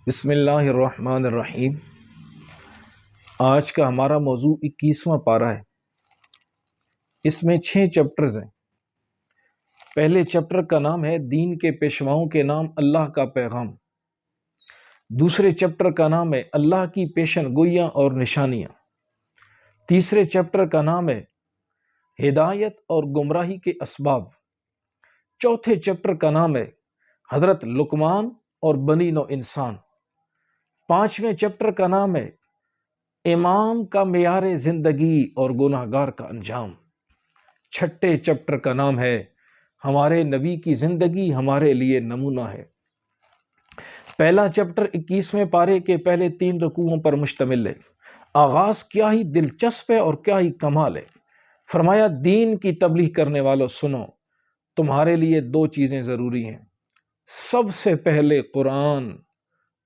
بسم اللہ الرحمن الرحیم۔ آج کا ہمارا موضوع 21واں پارہ ہے۔ اس میں 6 چیپٹرز ہیں۔ پہلے چیپٹر کا نام ہے دین کے پیشواؤں کے نام اللہ کا پیغام۔ دوسرے چیپٹر کا نام ہے اللہ کی پیشن گوئیاں اور نشانیاں۔ تیسرے چیپٹر کا نام ہے ہدایت اور گمراہی کے اسباب۔ چوتھے چیپٹر کا نام ہے حضرت لقمان اور بنی نوع انسان۔ پانچویں چیپٹر کا نام ہے امام کا معیار زندگی اور گناہگار کا انجام۔ چھٹے چیپٹر کا نام ہے ہمارے نبی کی زندگی ہمارے لیے نمونہ ہے۔ پہلا چیپٹر 21ویں پارے کے پہلے 3 رکوعوں پر مشتمل ہے۔ آغاز کیا ہی دلچسپ ہے اور کیا ہی کمال ہے۔ فرمایا دین کی تبلیغ کرنے والوں سنو، تمہارے لیے 2 چیزیں ضروری ہیں۔ سب سے پہلے قرآن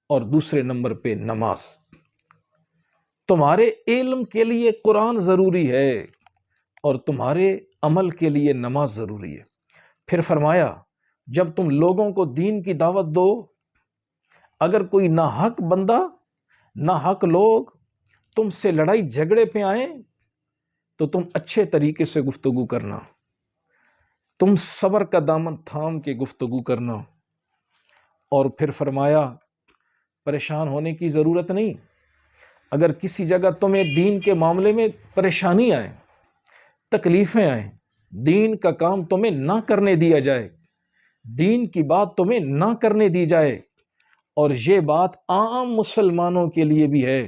اور دوسرے نمبر پہ نماز۔ تمہارے علم کے لیے قرآن ضروری ہے اور تمہارے عمل کے لیے نماز ضروری ہے۔ پھر فرمایا جب تم لوگوں کو دین کی دعوت دو، اگر کوئی ناحق بندہ ناحق لوگ تم سے لڑائی جھگڑے پہ آئیں تو تم اچھے طریقے سے گفتگو کرنا، تم صبر کا دامن تھام کے گفتگو کرنا۔ اور پھر فرمایا پریشان ہونے کی ضرورت نہیں۔ اگر کسی جگہ تمہیں دین کے معاملے میں پریشانی آئے، تکلیفیں آئیں، دین کا کام تمہیں نہ کرنے دیا جائے، دین کی بات تمہیں نہ کرنے دی جائے، اور یہ بات عام مسلمانوں کے لیے بھی ہے،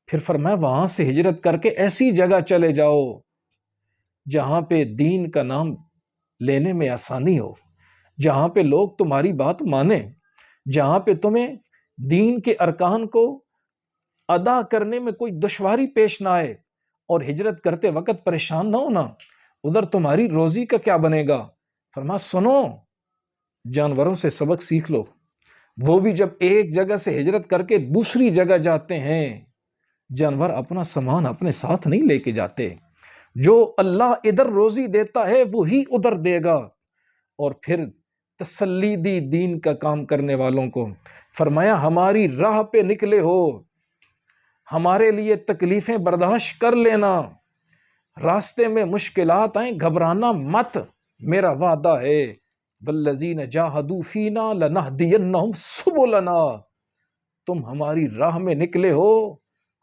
پھر فرمایا وہاں سے ہجرت کر کے ایسی جگہ چلے جاؤ جہاں پہ دین کا نام لینے میں آسانی ہو، جہاں پہ لوگ تمہاری بات مانیں، جہاں پہ تمہیں دین کے ارکان کو ادا کرنے میں کوئی دشواری پیش نہ آئے، اور ہجرت کرتے وقت پریشان نہ ہونا، ادھر تمہاری روزی کا کیا بنے گا۔ فرمایا سنو، جانوروں سے سبق سیکھ لو۔ وہ بھی جب ایک جگہ سے ہجرت کر کے دوسری جگہ جاتے ہیں، جانور اپنا سامان اپنے ساتھ نہیں لے کے جاتے۔ جو اللہ ادھر روزی دیتا ہے وہی ادھر دے گا۔ اور پھر تسلی دی دین کا کام کرنے والوں کو۔ فرمایا ہماری راہ پہ نکلے ہو، ہمارے لیے تکلیفیں برداشت کر لینا، راستے میں مشکلات آئیں گھبرانا مت، میرا وعدہ ہے والذین جاہدوا فینا لنہدینہم سبلنا۔ تم ہماری راہ میں نکلے ہو،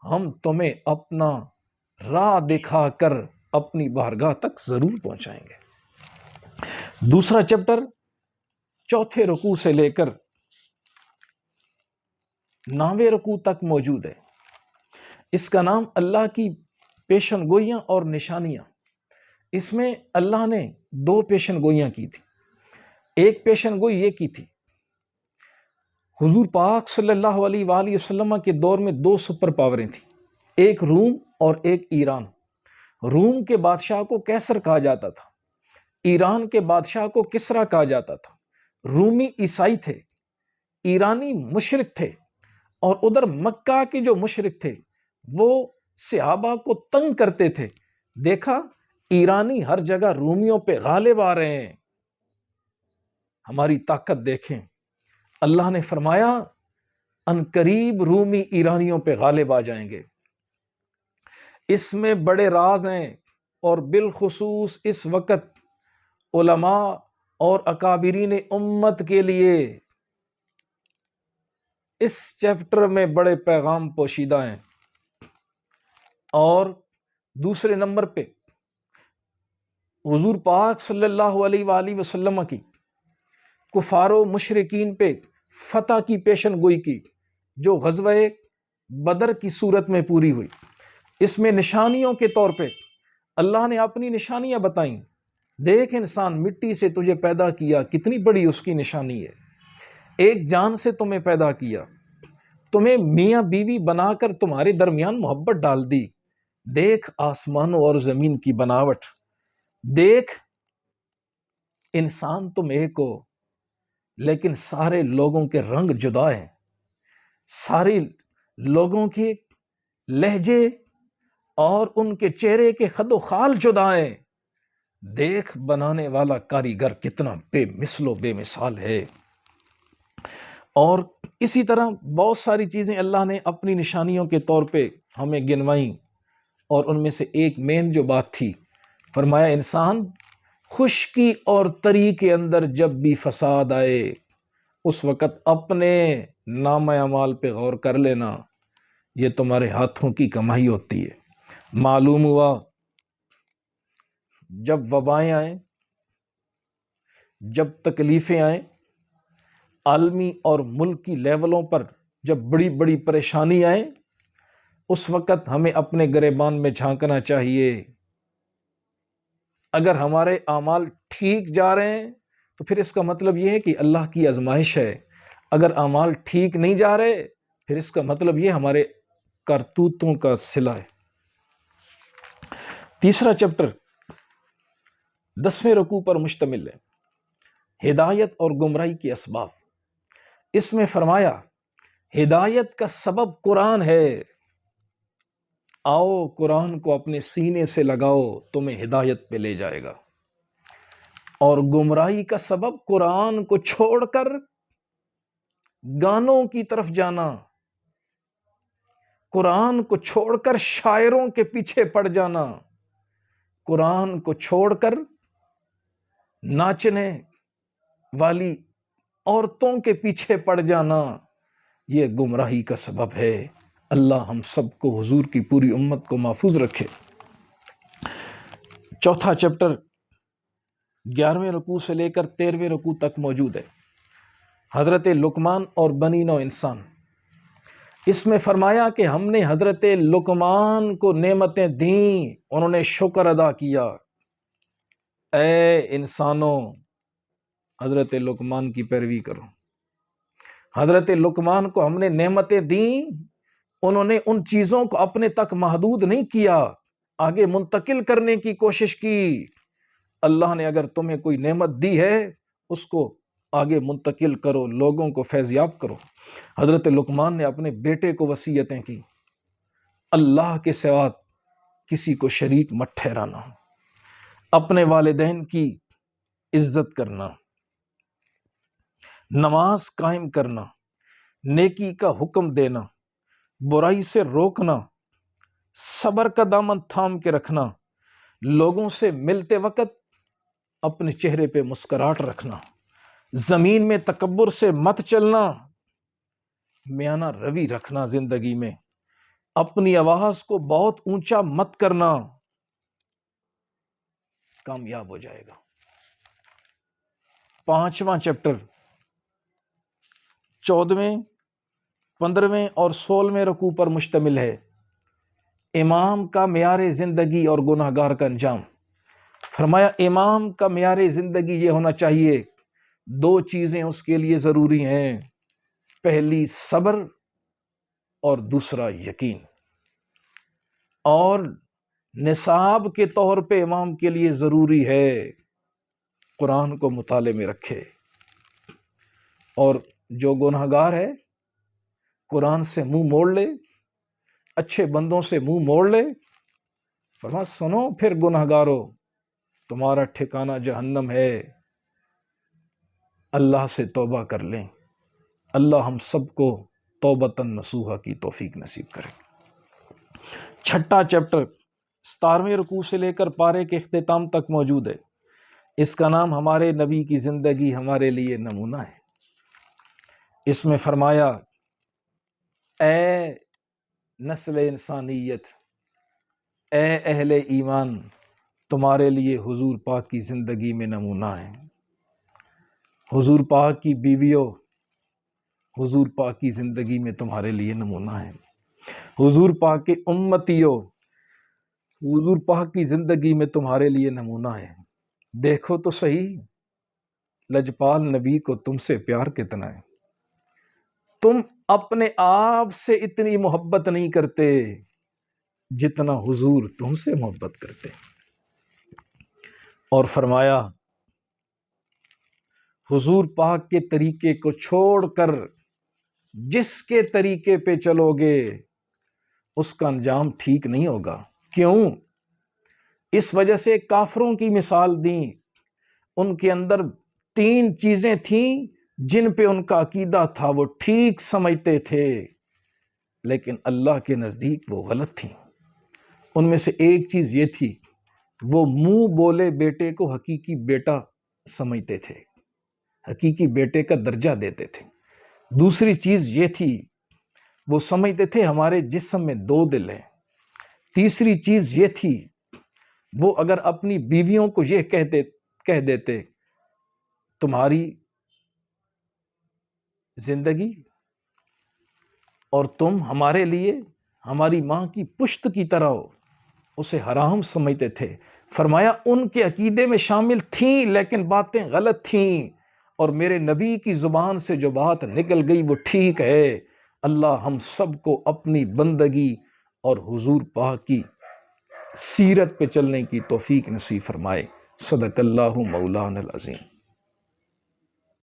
ہم تمہیں اپنا راہ دکھا کر اپنی بارگاہ تک ضرور پہنچائیں گے۔ دوسرا چیپٹر چوتھے رکوع سے لے کر 9ویں رکوع تک موجود ہے۔ اس کا نام اللہ کی پیشن گوئیاں اور نشانیاں۔ اس میں اللہ نے 2 پیشن گوئیاں کی تھی۔ ایک پیشن گوئی یہ کی تھی، حضور پاک صلی اللہ علیہ وآلہ وسلم کے دور میں 2 سپر پاوریں تھیں، ایک روم اور ایک ایران۔ روم کے بادشاہ کو کیسر کہا جاتا تھا، ایران کے بادشاہ کو کسرا کہا جاتا تھا۔ رومی عیسائی تھے، ایرانی مشرک تھے، اور ادھر مکہ کے جو مشرک تھے وہ صحابہ کو تنگ کرتے تھے۔ دیکھا ایرانی ہر جگہ رومیوں پہ غالب آ رہے ہیں، ہماری طاقت دیکھیں۔ اللہ نے فرمایا ان قریب رومی ایرانیوں پہ غالب آ جائیں گے۔ اس میں بڑے راز ہیں، اور بالخصوص اس وقت علماء اور اکابرین امت کے لیے اس چیپٹر میں بڑے پیغام پوشیدہ ہیں۔ اور دوسرے نمبر پہ حضور پاک صلی اللہ علیہ وآلہ وسلم کی کفار و مشرکین پہ فتح کی پیشن گوئی کی، جو غزوہ بدر کی صورت میں پوری ہوئی۔ اس میں نشانیوں کے طور پہ اللہ نے اپنی نشانیاں بتائیں۔ دیکھ انسان، مٹی سے تجھے پیدا کیا، کتنی بڑی اس کی نشانی ہے۔ ایک جان سے تمہیں پیدا کیا، تمہیں میاں بیوی بنا کر تمہارے درمیان محبت ڈال دی۔ دیکھ آسمانوں اور زمین کی بناوٹ، دیکھ انسان تم ایک ہو، لیکن سارے لوگوں کے رنگ جدا ہیں، سارے لوگوں کے لہجے اور ان کے چہرے کے خد و خال جدا ہیں۔ دیکھ بنانے والا کاریگر کتنا بے مثل و بے مثال ہے۔ اور اسی طرح بہت ساری چیزیں اللہ نے اپنی نشانیوں کے طور پہ ہمیں گنوائیں، اور ان میں سے ایک مین جو بات تھی، فرمایا انسان خشکی اور تری کے اندر جب بھی فساد آئے اس وقت اپنے نام اعمال پہ غور کر لینا، یہ تمہارے ہاتھوں کی کمائی ہوتی ہے۔ معلوم ہوا جب وبائیں آئیں، جب تکلیفیں آئیں، عالمی اور ملکی لیولوں پر جب بڑی بڑی پریشانی آئیں، اس وقت ہمیں اپنے گریبان میں جھانکنا چاہیے۔ اگر ہمارے اعمال ٹھیک جا رہے ہیں تو پھر اس کا مطلب یہ ہے کہ اللہ کی آزمائش ہے۔ اگر اعمال ٹھیک نہیں جا رہے پھر اس کا مطلب یہ ہمارے کرتوتوں کا صلہ ہے۔ تیسرا چیپٹر 10ویں رکوع پر مشتمل ہے، ہدایت اور گمراہی کے اسباب۔ اس میں فرمایا ہدایت کا سبب قرآن ہے، آؤ قرآن کو اپنے سینے سے لگاؤ، تمہیں ہدایت پہ لے جائے گا۔ اور گمراہی کا سبب قرآن کو چھوڑ کر گانوں کی طرف جانا، قرآن کو چھوڑ کر شاعروں کے پیچھے پڑ جانا، قرآن کو چھوڑ کر ناچنے والی عورتوں کے پیچھے پڑ جانا، یہ گمراہی کا سبب ہے۔ اللہ ہم سب کو، حضور کی پوری امت کو محفوظ رکھے۔ چوتھا چیپٹر 11ویں رکوع سے لے کر 13ویں رکوع تک موجود ہے، حضرت لقمان اور بنی نوع انسان۔ اس میں فرمایا کہ ہم نے حضرت لقمان کو نعمتیں دیں، انہوں نے شکر ادا کیا۔ اے انسانوں، حضرت لقمان کی پیروی کرو۔ حضرت لقمان کو ہم نے نعمتیں دیں، انہوں نے ان چیزوں کو اپنے تک محدود نہیں کیا، آگے منتقل کرنے کی کوشش کی۔ اللہ نے اگر تمہیں کوئی نعمت دی ہے اس کو آگے منتقل کرو، لوگوں کو فیضیاب کرو۔ حضرت لقمان نے اپنے بیٹے کو وصیتیں کی، اللہ کے سوا کسی کو شریک مت ٹھہرانا، اپنے والدین کی عزت کرنا، نماز قائم کرنا، نیکی کا حکم دینا، برائی سے روکنا، صبر کا دامن تھام کے رکھنا، لوگوں سے ملتے وقت اپنے چہرے پہ مسکراہٹ رکھنا، زمین میں تکبر سے مت چلنا، میانہ روی رکھنا، زندگی میں اپنی آواز کو بہت اونچا مت کرنا، کامیاب ہو جائے گا۔ 5واں چیپٹر 14ویں، 15ویں اور 16ویں رکوع پر مشتمل ہے، امام کا معیار زندگی اور گناہگار کا انجام۔ فرمایا امام کا معیار زندگی یہ ہونا چاہیے، 2 چیزیں اس کے لیے ضروری ہیں، پہلی صبر اور دوسرا یقین۔ اور نصاب کے طور پہ امام کے لیے ضروری ہے قرآن کو مطالعے میں رکھے، اور جو گناہگار ہے قرآن سے منہ موڑ لے، اچھے بندوں سے منہ موڑ لے، فرمایا سنو پھر گناہگارو، تمہارا ٹھکانہ جہنم ہے، اللہ سے توبہ کر لیں۔ اللہ ہم سب کو توبۃ نصوحہ کی توفیق نصیب کرے۔ 6واں چیپٹر 17ویں رکوع سے لے کر پارے کے اختتام تک موجود ہے، اس کا نام ہمارے نبی کی زندگی ہمارے لیے نمونہ ہے۔ اس میں فرمایا اے نسل انسانیت، اے اہل ایمان، تمہارے لیے حضور پاک کی زندگی میں نمونہ ہے۔ حضور پاک کی بیویوں، حضور پاک کی زندگی میں تمہارے لیے نمونہ ہے۔ حضور پاک کے امتیوں، حضور پاک کی زندگی میں تمہارے لیے نمونہ ہے۔ دیکھو تو صحیح لجپال نبی کو تم سے پیار کتنا ہے، تم اپنے آپ سے اتنی محبت نہیں کرتے جتنا حضور تم سے محبت کرتے۔ اور فرمایا حضور پاک کے طریقے کو چھوڑ کر جس کے طریقے پہ چلو گے اس کا انجام ٹھیک نہیں ہوگا۔ کیوں؟ اس وجہ سے کافروں کی مثال دیں، ان کے اندر 3 چیزیں تھیں جن پہ ان کا عقیدہ تھا وہ ٹھیک سمجھتے تھے، لیکن اللہ کے نزدیک وہ غلط تھیں۔ ان میں سے ایک چیز یہ تھی، وہ منہ بولے بیٹے کو حقیقی بیٹا سمجھتے تھے، حقیقی بیٹے کا درجہ دیتے تھے۔ دوسری چیز یہ تھی، وہ سمجھتے تھے ہمارے جسم میں 2 دل ہیں۔ تیسری چیز یہ تھی، وہ اگر اپنی بیویوں کو یہ کہہ دیتے تمہاری زندگی اور تم ہمارے لیے ہماری ماں کی پشت کی طرح ہو، اسے حرام سمجھتے تھے۔ فرمایا ان کے عقیدے میں شامل تھیں لیکن باتیں غلط تھیں، اور میرے نبی کی زبان سے جو بات نکل گئی وہ ٹھیک ہے۔ اللہ ہم سب کو اپنی بندگی اور حضور پاک کی سیرت پہ چلنے کی توفیق نصیب فرمائے۔ صدق اللہ مولانا العظیم۔